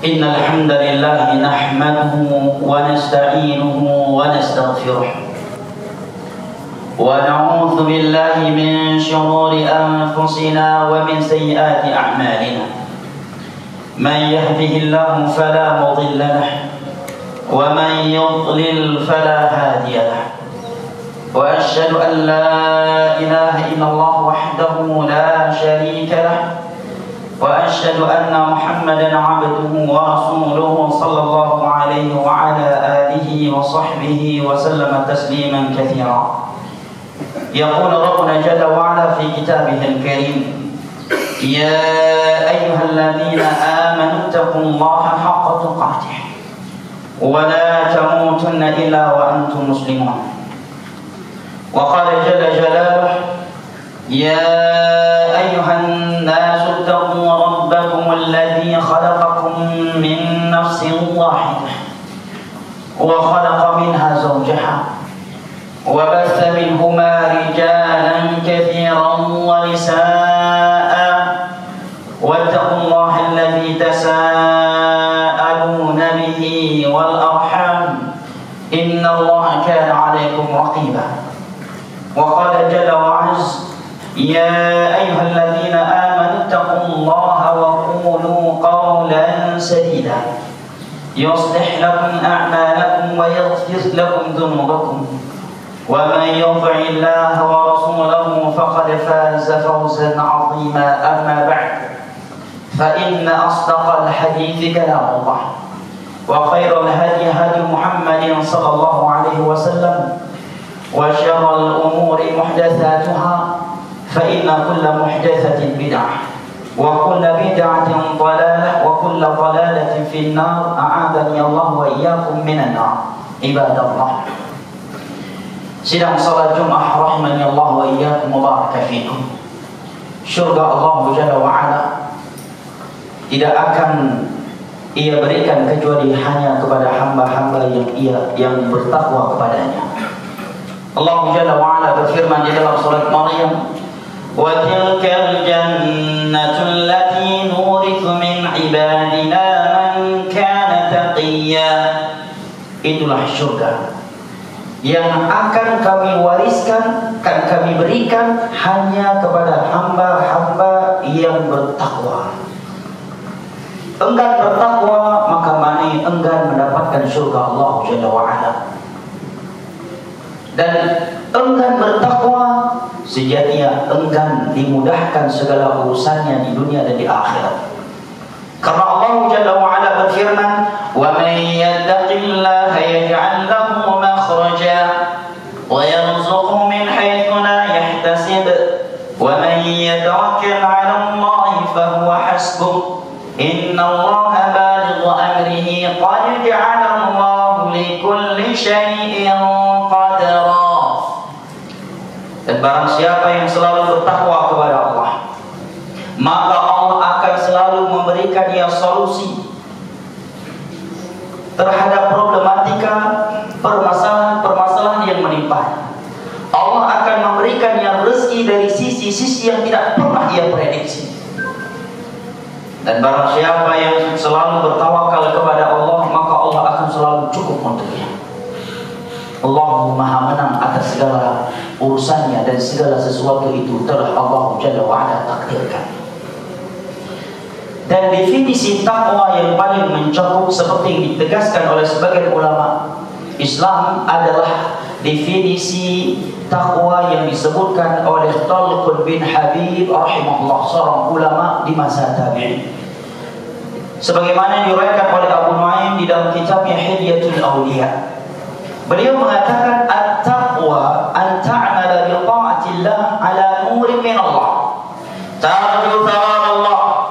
إن الحمد لله نحمده ونستعينه ونستغفره ونعوذ بالله من شرور أنفسنا ومن سيئات أعمالنا من يهده الله فلا مضل له ومن يضلل فلا هادي له وأشهد أن لا إله إلا الله وحده لا شريك له وأشهد أن محمدا عبده ورسوله صلى الله عليه وعلى آله وصحبه وسلم تسليما كثيرا. يقول ربنا جل وعلا في كتابه الكريم: يا أيها الذين آمنوا اتقوا الله حق تقاته ولا تموتن إلا وأنتم مسلمون. وقال جل جلاله: يا أيها الناس اتقوا ربكم الذي خلقكم من نفس واحدة وخلق منها زوجها وبث منهما رجالا كثيرا ونساء واتقوا الله الذي تساءلون به والأرحام إن الله كان عليكم رقيبا. وقال جل وعز: يا أيها الذين آمنوا اتقوا الله وقولوا قولا سديدا يصلح لكم أعمالكم ويغفر لكم ذنوبكم ومن يطع الله ورسوله فقد فاز فوزا عظيما. أما بعد، فإن أصدق الحديث كلام الله وخير الهدي هدي محمد صلى الله عليه وسلم وشر الأمور محدثاتها فإن كل محدثة بدعة وكل بدعة ضلالة وكل ضلالة في النار. أعاذني الله وإياكم من النار. عباد الله، sidang salat Jumat rahimani Allah wa iyyakum wa baraka fikum. Surga Allah Jalla wa Ala tidak akan Ia berikan kecuali hanya kepada hamba-hamba yang bertakwa kepadanya. Allah Jalla wa Ala berfirman di dalam surat Maryam: وَتِلْكَ الْجَنَّةُ الَّتِي نُورِثُ مِنْ عِبَادِنَا مَنْ كَانَ تَقِيًّا. Itulah surga yang akan kami wariskan, akan kami berikan hanya kepada hamba-hamba yang bertakwa. Enggan bertakwa, maka mana enggan mendapatkan surga Allah Jalla wa Ala. Dan enggan bertakwa sejatinya enggan dimudahkan segala urusannya di dunia dan di akhirat. Karena Allah Jalla wa Ala berfirman: "Wa may yattaqillaha yaj'al lahu makhraja wa yarzuqhu min haitsu la yahtasib wa man yatawakkal 'ala Allahi fa huwa hasbuh inna Allaha balighu amrihi qad ja'ala Allahu likulli syai'in qadara." Dan barang siapa yang selalu bertakwa kepada Allah, maka Allah akan selalu memberikan dia solusi terhadap problematika, permasalahan-permasalahan yang menimpa. Allah akan memberikan yang rezeki dari sisi-sisi yang tidak pernah ia prediksi. Dan barang siapa yang selalu bertawakal kepada Allah, maka Allah akan selalu cukup untuknya. Allah Maha menang atas segala urusannya dan segala sesuatu itu telah Allah Jalla wa Ala takdirkan. Dan definisi takwa yang paling mencakup seperti yang ditegaskan oleh sebagian ulama Islam adalah definisi takwa yang disebutkan oleh Talq bin Habib rahimahullah, seorang ulama di masa tabi'in. Sebagaimana diriwayatkan oleh Abu Nuaim di dalam kitabnya Hilyatul Awliya. Beliau mengatakan at-taqwa an ta'mala bi ta'atillah ala nurin min Allah, tarju thawab Allah,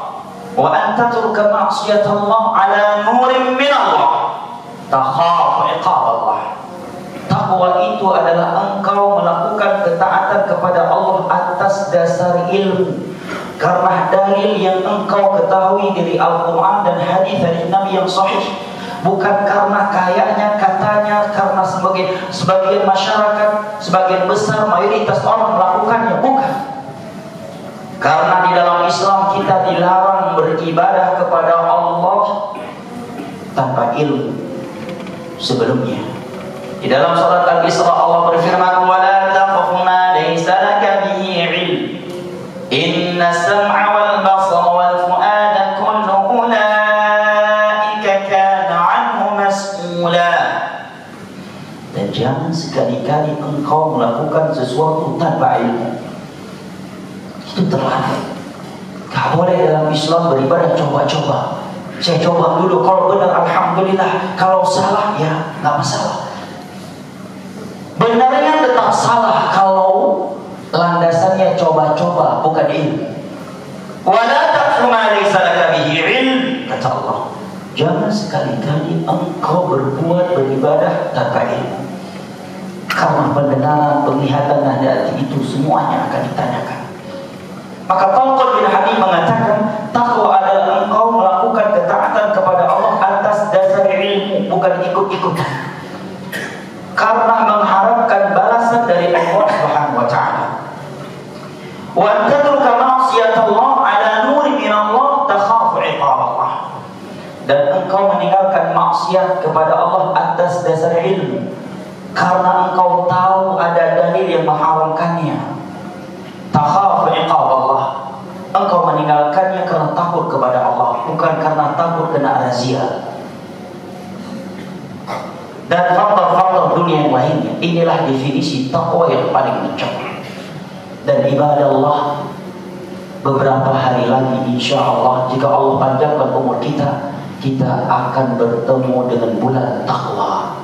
wa an tatruka ma'siyat Allah ala nurin min Allah, takhaf iqab Allah. Takwa itu adalah engkau melakukan ketaatan kepada Allah atas dasar ilmu, karena dalil yang engkau ketahui dari Al-Quran dan hadis dari Nabi yang sahih, bukan karena kayaknya, katanya, karena sebagian masyarakat, sebagian besar mayoritas orang melakukannya, bukan. Karena di dalam Islam kita dilarang beribadah kepada Allah tanpa ilmu sebelumnya. Di dalam surat Al-Isra Allah berfirman, "Wa la taqfu ma laysa laka bihi 'ilm. Inna as-sam'a wal basara wal fu'ada kullu ulaika kana 'anhu mas'ula." Dan jangan sekali-kali engkau melakukan sesuatu tanpa ilmu. Itu terlarang. Gak boleh dalam Islam beribadah coba-coba. Saya coba dulu, kalau benar alhamdulillah, kalau salah ya gak masalah. Benarnya tetap salah kalau landasannya coba-coba, bukan ilmu. Wa la taqfu ma laysa laka bihi 'ilm, kata Allah. Jangan sekali-kali engkau beribadah tanpa ilmu. Karena pendengaran, penglihatan, dan hati itu semuanya akan ditanyakan. Maka Talqah bin Habib mengatakan, takwa adalah engkau melakukan ketaatan kepada Allah atas dasar ilmu, bukan ikut-ikutan. Karena mengharapkan balasan dari Allah Subhanahu wa taala. Wa tatruka ma'siyatallah ala nuri min Allah takhafu 'iqab Allah. Dan engkau meninggalkan maksiat kepada Allah atas dasar ilmu karena engkau tahu ada dalil yang mengharamkannya. Takhafu 'iqab Allah. Engkau meninggalkannya karena takut kepada Allah, bukan karena takut kena razia. Dan faktor-faktor dunia yang lainnya. Inilah definisi takwa yang paling mencapai. Dan ibadah Allah beberapa hari lagi insya Allah, jika Allah panjangkan umur kita, kita akan bertemu dengan bulan takwa.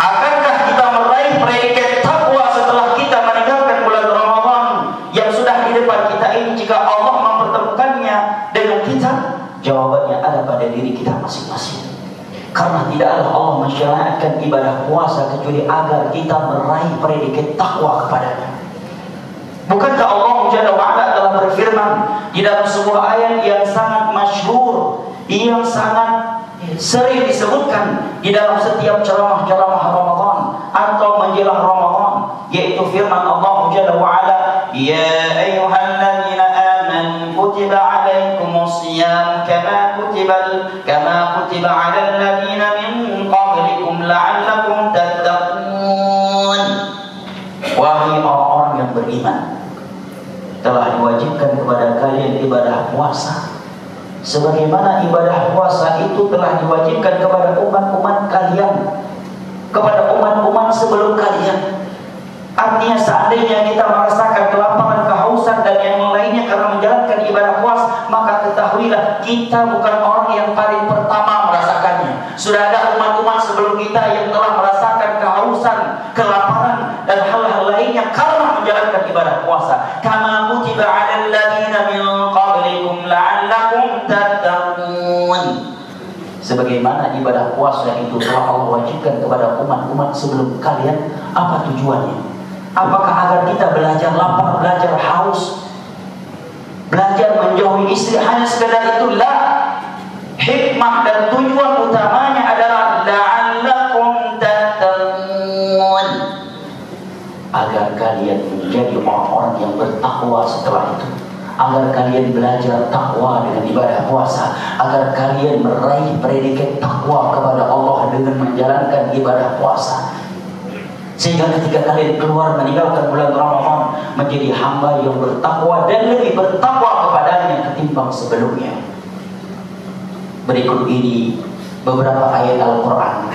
Akankah kita meraih predikat takwa setelah kita meninggalkan bulan Ramadan yang sudah di depan kita ini? Jika Allah mempertemukannya dengan kita, jawabannya ada pada diri kita masing-masing. Karena tidaklah Allah mensyariatkan ibadah puasa kecuali agar kita meraih predikat takwa kepadanya. Bukankah Allah Jalla wa'ala telah berfirman di dalam sebuah ayat yang sangat masyhur, yang sangat sering disebutkan di dalam setiap ceramah-ceramah Ramadan atau menjelang Ramadan, yaitu firman Allah Jalla wa'ala, "Ya ayyuhalladzina amanu kutiba 'alaikumus shiyam kama kutiba 'alal ladzina min qablikum la'allakum tattaqun." Wahai orang-orang yang beriman, telah diwajibkan kepada kalian ibadah puasa sebagaimana ibadah puasa itu telah diwajibkan kepada umat-umat kalian, kepada umat-umat sebelum kalian. Artinya seandainya kita merasakan kelaparan, kehausan, dan yang lainnya karena menjalankan ibadah puasa, maka ketahuilah kita bukan orang yang paling pertama merasakannya. Sudah ada umat-umat sebelum kita yang telah merasakan kehausan, kelaparan, dan hal-hal lainnya karena menjalankan ibadah puasa. Kama kutiba 'alal ladzina min qablikum la'allakum tattaqun. Sebagaimana ibadah puasa itu telah Allah wajibkan kepada umat-umat sebelum kalian. Apa tujuannya? Apakah agar kita belajar lapar, belajar haus, belajar menjauhi istri, hanya sekedar itu? La. Hikmah dan tujuan utamanya adalah la'allakum tattaqun, agar kalian menjadi orang-orang yang bertakwa setelah itu, agar kalian belajar takwa dengan ibadah puasa, agar kalian meraih predikat takwa kepada Allah dengan menjalankan ibadah puasa, sehingga ketika kalian keluar meninggalkan bulan Ramadan menjadi hamba yang bertakwa dan lebih bertakwa kepadanya ketimbang sebelumnya. Berikut ini beberapa ayat Al-Quran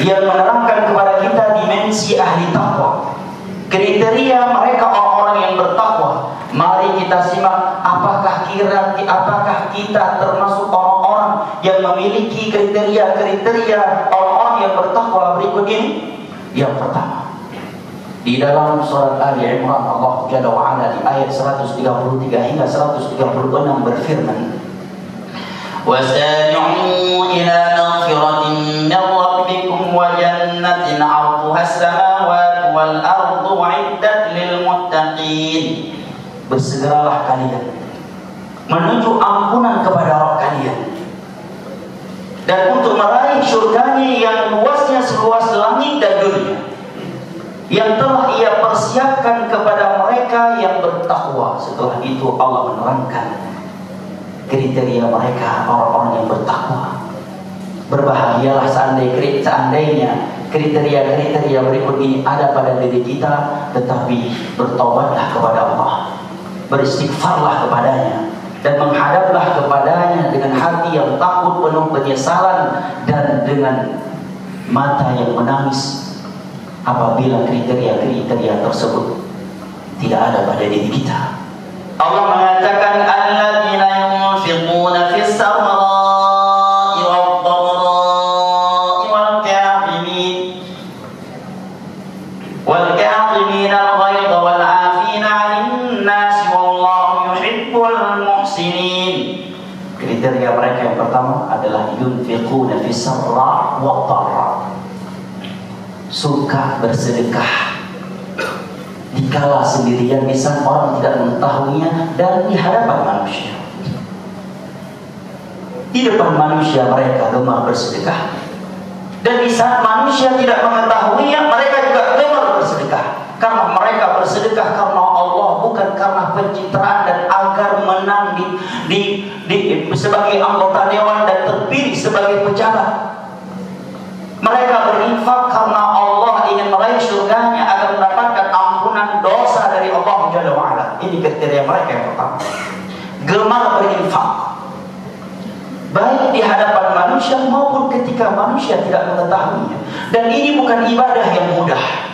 yang menerangkan kepada kita dimensi ahli takwa, kriteria mereka orang-orang yang bertakwa. Mari kita simak apakah kita termasuk orang-orang yang memiliki kriteria orang-orang yang bertakwa berikut ini. Yang pertama, di dalam surat Ali Imran Allah Jalla wa'ala di ayat 133 hingga 136 berfirman, "Wasari'u ila maghfiratin min rabbikum wa jannatin 'arduha as-samawati wal ardu 'iddat lil muttaqin." Bersegeralah kalian menuju ampunan kepada Rabb kalian, dan untuk meraih surganya yang luasnya seluas langit dan dunia, yang telah Ia persiapkan kepada mereka yang bertakwa. Setelah itu Allah menerangkan kriteria mereka, orang-orang yang bertakwa. Berbahagialah seandainya kriteria-kriteria berikut ini ada pada diri kita, tetapi bertobatlah kepada Allah, beristighfarlah kepadanya, dan menghadaplah kepadanya dengan hati yang takut penuh penyesalan dan dengan mata yang menangis apabila kriteria-kriteria tersebut tidak ada pada diri kita. Allah mengatakan alladzina yunfiquna fis sarra'i wad-dharra'i wal-kadhimina al-ghayza wal-'afina 'anil nasi wallahu yuhibbul muhsinin. Kriteria mereka yang pertama adalah yunfiquna fis sarra'i wad-dharra'i, suka bersedekah dikala sendirian, di saat orang tidak mengetahuinya, dan di hadapan manusia. Di depan manusia mereka gemar bersedekah, dan di saat manusia tidak mengetahuinya mereka juga gemar bersedekah. Karena mereka bersedekah karena Allah, bukan karena pencitraan dan agar menang sebagai anggota dewan dan terpilih sebagai pejabat. Mereka berinfak karena Allah ingin meraih surganya agar mendapatkan ampunan dosa dari Allah Jalla wa'ala. Ini kriteria mereka yang pertama. Gemar berinfak, baik di hadapan manusia maupun ketika manusia tidak mengetahuinya. Dan ini bukan ibadah yang mudah.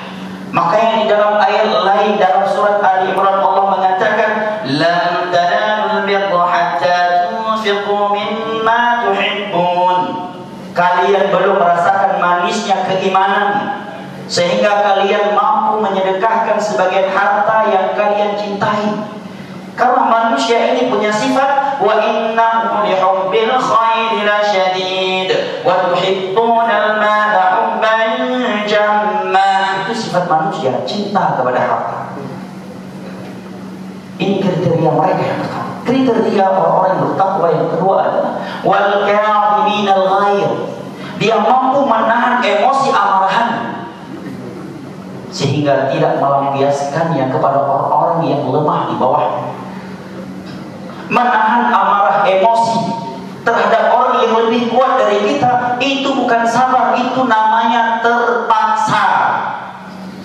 Makanya di dalam ayat lain dalam surat Ali Imran Allah mengatakan, "Lam tanalul birra hatta tunfiqu mimma tuhibbun." Kalian belum merasakan manisnya keimanan sehingga kalian mampu menyedekahkan sebagian harta yang kalian cintai. Karena manusia ini punya sifat wa innahu lihubbil khairi lasyadid wa tuhibbunal mala hubban jamma. Itu sifat manusia, cinta kepada harta. Ini kriteria mereka yang pertama. Kriteria orang-orang yang bertakwa yang kedua adalah wal kadhiminal ghair. Dia mampu menahan emosi amarahnya sehingga tidak melampiaskannya kepada orang-orang yang lemah di bawahnya. Menahan amarah emosi terhadap orang yang lebih kuat dari kita itu bukan sabar, itu namanya terpaksa.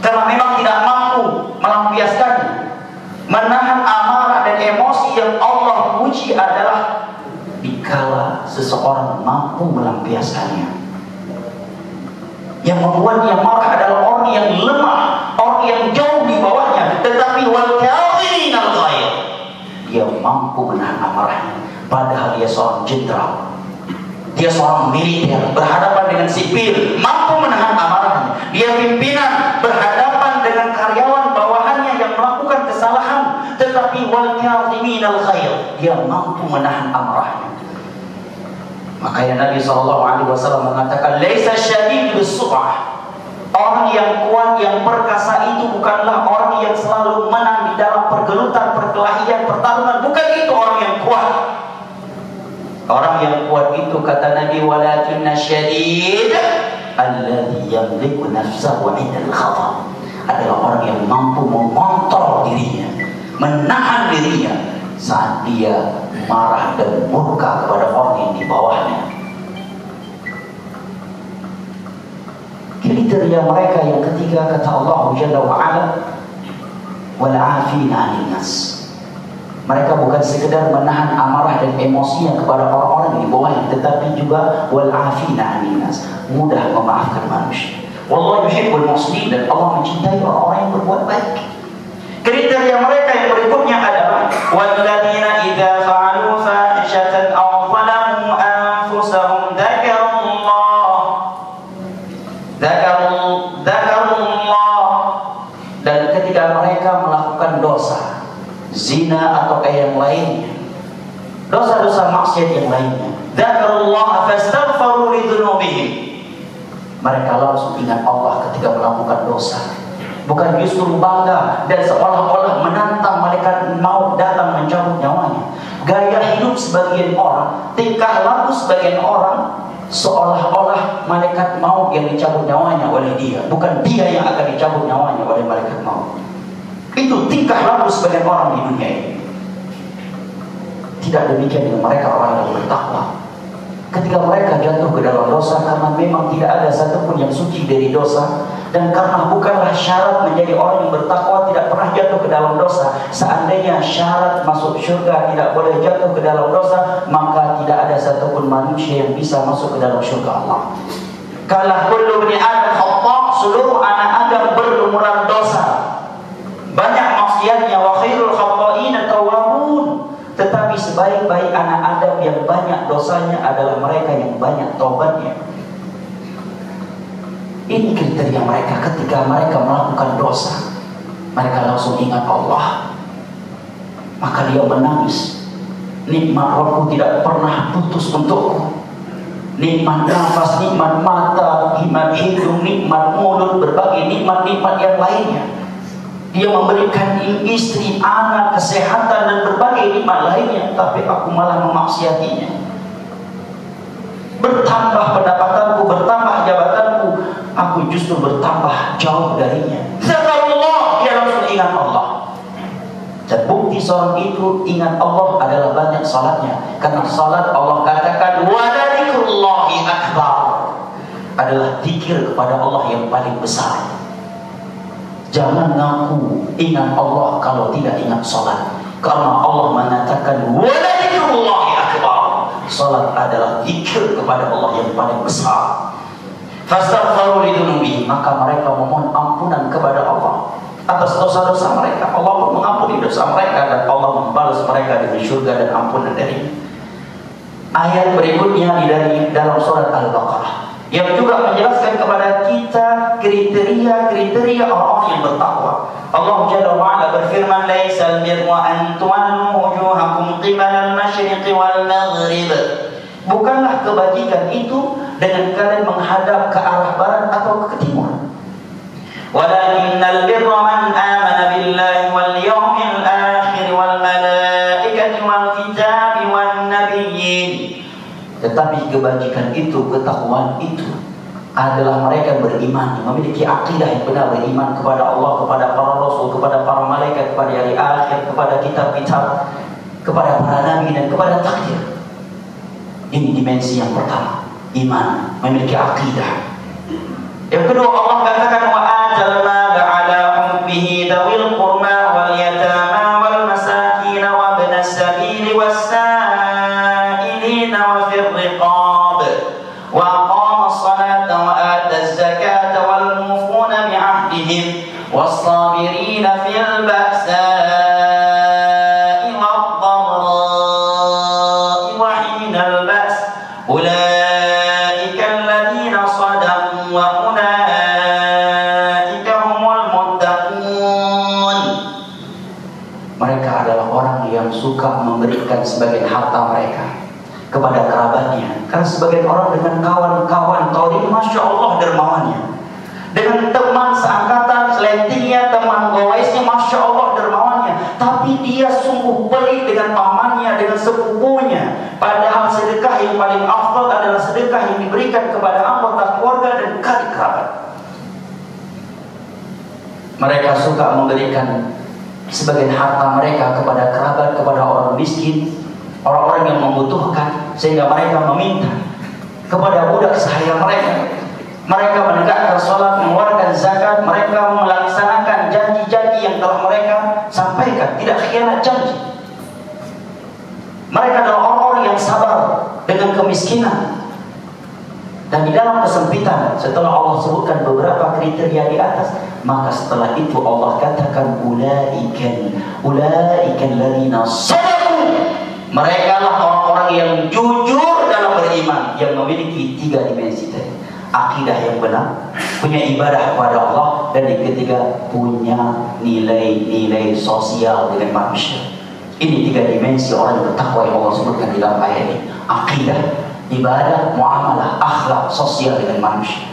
Karena memang tidak mampu melampiaskannya. Menahan amarah dan emosi yang Allah puji adalah dikala seseorang mampu melampiaskannya. Yang membuatnya marah adalah orang yang lemah, orang yang jauh di bawahnya. Tetapi wal kadhiminal ghair, dia mampu menahan amarahnya. Padahal dia seorang jenderal, dia seorang militer berhadapan dengan sipil, mampu menahan amarahnya. Dia pimpinan berhadapan dengan karyawan bawahannya yang melakukan kesalahan, tetapi wal kadhiminal ghair, dia mampu menahan amarahnya. Makanya Nabi SAW mengatakan, "Laisa syadidus sur'ah." Orang yang kuat, yang perkasa itu bukanlah orang yang selalu menang di dalam pergelutan, perkelahian, pertarungan. Bukan itu orang yang kuat. Orang yang kuat itu kata Nabi, "Walakinna syadid alladhi yamliku nafsahu 'indal khata." Adalah orang yang mampu mengontrol dirinya, menahan dirinya saat dia marah dan murka kepada orang yang di bawahnya. Kriteria mereka yang ketiga kata Allah Jalla wa'ala, wal 'afina 'anil nas. Mereka bukan sekedar menahan amarah dan emosinya kepada orang-orang yang di bawahnya, tetapi juga wal 'afina 'anil nas, mudah memaafkan manusia. Wallahu yuhibbul muhsinin, dan Allah mencintai orang-orang yang berbuat baik. Kriteria mereka yang berikutnya adalah walladzina idza fa'alu fahishatan aw zalamu anfusahum dzakarullah, dan ketika mereka melakukan dosa zina atau yang lainnya, dosa-dosa maksiat yang lainnya, dzakarullah fastaghfaru lidzunubihim, mereka langsung ingat Allah ketika melakukan dosa. Bukan justru bangga dan seolah-olah menantang malaikat maut datang mencabut nyawanya. Gaya hidup sebagian orang, tingkah laku sebagian orang, seolah-olah malaikat maut yang dicabut nyawanya oleh dia, bukan dia yang akan dicabut nyawanya oleh malaikat maut. Itu tingkah laku sebagian orang di dunia ini. Tidak demikian dengan mereka orang yang bertakwa. ketika mereka jatuh ke dalam dosa, karena memang tidak ada satupun yang suci dari dosa, dan karena bukanlah syarat menjadi orang yang bertakwa tidak pernah jatuh ke dalam dosa. Seandainya syarat masuk surga tidak boleh jatuh ke dalam dosa, maka tidak ada satupun manusia yang bisa masuk ke dalam surga Allah. Kala kullu bani Adam khata', seluruh anak Adam berlumuran dosa, banyak maksiatnya. Wa khairul khata'ina tawwabun, tetapi sebaik-baik anak Adam yang banyak dosanya adalah mereka yang banyak taubatnya. Ini kriteria mereka. Ketika mereka melakukan dosa, mereka langsung ingat Allah, maka dia menangis. Nikmat Rabbku tidak pernah putus untukku. Nikmat nafas, nikmat mata, nikmat hidung, nikmat mulut, berbagai nikmat-nikmat yang lainnya. Dia memberikan istri, anak, kesehatan, dan berbagai nikmat lainnya, tapi aku malah memaksiatinya. Bertambah pendapatanku, bertambah jabatanku, aku justru bertambah jauh darinya. Zakarullah, dia langsung ingat Allah. Dan bukti seorang itu ingat Allah adalah banyak salatnya. Karena salat Allah katakan wa dzikrullahi akbar, adalah zikir kepada Allah yang paling besar. Jangan ngaku ingat Allah kalau tidak ingat salat, karena Allah mengatakan wa dzikrullahi akbar. Salat adalah zikir kepada Allah yang paling besar. Fastaghfiru lidzunubihim, maka mereka memohon ampunan kepada Allah atas dosa-dosa mereka. Allah pun mengampuni dosa mereka, dan Allah membalas mereka dengan surga dan ampunan darinya. Ayat berikutnya dari dalam surat Al-Baqarah yang juga menjelaskan kepada kita kriteria-kriteria orang yang bertakwa. Allah Jalla wa Ala berfirman, "Laisal birra an tuwallu wujuhakum qibala al-masyriqi wal maghrib." Bukanlah kebajikan itu dengan kalian menghadap ke arah barat atau ke timur. Walakinnal birra man amana billahi wal yawmil akhir wal malaikati wal kitabi wan nabiyyin. Tetapi kebajikan itu, ketakwaan itu adalah mereka yang beriman, memiliki akidah yang benar, beriman kepada Allah, kepada para rasul, kepada para malaikat, kepada hari akhir, kepada kitab-kitab, kepada para nabi, dan kepada takdir. Ini dimensi yang pertama, iman, memiliki akidah. Yang kedua, Allah katakan wa atal mal ala hubbihi dawil qurba wal yatama wal masakin wa ibnas sabil was sa'ilin wa fir riqab wa aqama as-salata wa ata az-zakata wal mufuna bi 'ahdihim was sabirina fil ba'sa'i wad dharra'i wa hinal ba's. Ulaika alladziina sadaqu wa ulaika humul muttaqun. Mereka adalah orang yang suka memberikan sebagian harta mereka kepada kerabatnya. Karena sebagian orang dengan kawan-kawan tahu, masya Allah dermawannya. Dengan teman seangkatan, selentingnya, teman gowaisnya, masya Allah dermawannya. Tapi dia sungguh pelit dengan pamannya, dengan sepupunya. Padahal sedekah yang paling afdal adalah sedekah yang diberikan kepada anggota keluarga dan karib kerabat. Mereka suka memberikan sebagian harta mereka kepada kerabat, kepada orang miskin, orang-orang yang membutuhkan, sehingga mereka meminta kepada budak sahaya mereka. Mereka menegakkan sholat, mengeluarkan zakat, mereka melaksanakan janji-janji yang telah mereka sampaikan, tidak khianat janji. Mereka adalah orang-orang yang sabar dengan kemiskinan. Dan di dalam kesempitan, setelah Allah sebutkan beberapa kriteria di atas, maka setelah itu Allah katakan ulaiikal ladzina shadaqu. Mereka lah orang-orang yang jujur dalam beriman, yang memiliki 3 dimensi tadi. Akidah yang benar, punya ibadah kepada Allah, dan yang ketiga punya nilai-nilai sosial dengan manusia. Ini 3 dimensi orang yang bertakwa yang Allah sebutkan di dalam ayat ini. Akidah, ibadah, muamalah, akhlak, sosial dengan manusia.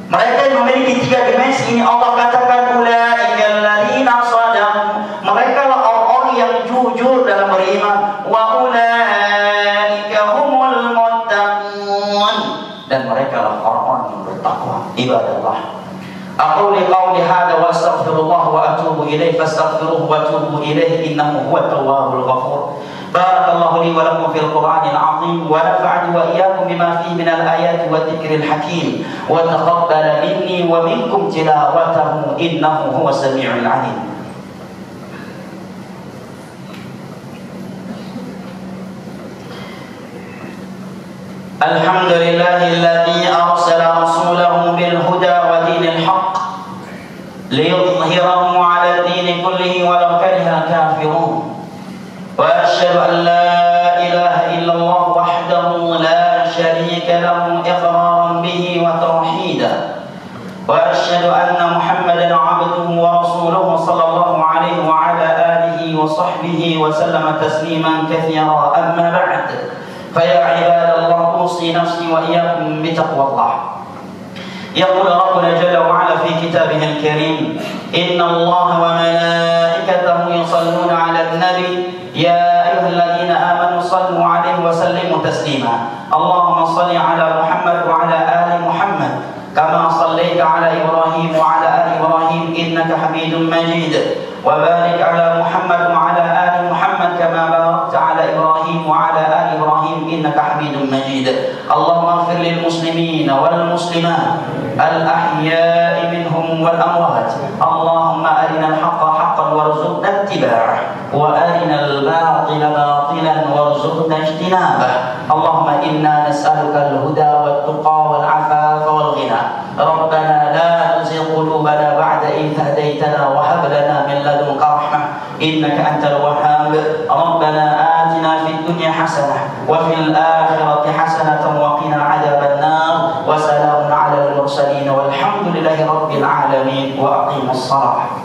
Mereka yang memiliki 3 dimensi ini Allah katakan ulaikal ladzina shadaqu. Mereka lah orang-orang yang jujur dalam beriman. Wa ulaika humul muttaqun. Dan mereka lah orang-orang yang bertakwa. Ibadallah. Aqulu qawli hadza wa astaghfirullah wa atubu ilaihi fastaghfiruhu wa atubu ilaihi innahu huwat tawwabul ghafur. Barakallahu li wa lakum fil Qur'anil 'azim wa nafa'ani wa iyyakum bima fihi minal ayati wa dzikril hakim wa taqabbala minni wa minkum tilawatahu innahu huwas samii'ul 'alim. Alhamdulillahilladzi arsala rasulahu bil huda wa dinil haqq liyudhhirahu 'ala ad-din kullihi walau karihal kafirun. Wa asyhadu an la ilaha illallah wahdahu la syarika lahu iqraran bihi wa tauhida. Wa asyhadu anna Muhammadan 'abduhu wa rasuluhu sallallahu alaihi wa ala alihi wa sahbihi wa sallama tasliman katsira. Amma ba'd. فيا عباد الله أوصي نفسي وإياكم بتقوى الله. يقول ربنا جل وعلا في كتابه الكريم إن الله وملائكته يصلون على النبي يا أيها الذين آمنوا صلوا عليه وسلموا تسليما. اللهم صل على محمد وعلى آل محمد كما صليت على إبراهيم وعلى آل إبراهيم إنك حميد مجيد. وبارك على محمد وعلى آل محمد كما باركت على إبراهيم وعلى آل إبراهيم إنك حميد مجيد. اللهم اغفر للمسلمين والمسلمات الأحياء منهم والأموات. اللهم أرنا الحق حقا وارزقنا اتباعه وأرنا الباطل باطلا وارزقنا اجتنابه. اللهم إنا نسألك الهدى والتقى والعفاف والغنى. ربنا لا تزغ قلوبنا بعد إذ هديتنا وهب لنا من لدنك رحمة إنك أنت الوهاب. ربنا آتنا في الدنيا حسنة وفي الآخرة حسنة وقنا عذاب النار. وسلام على المرسلين والحمد لله رب العالمين. وأقيموا الصلاة.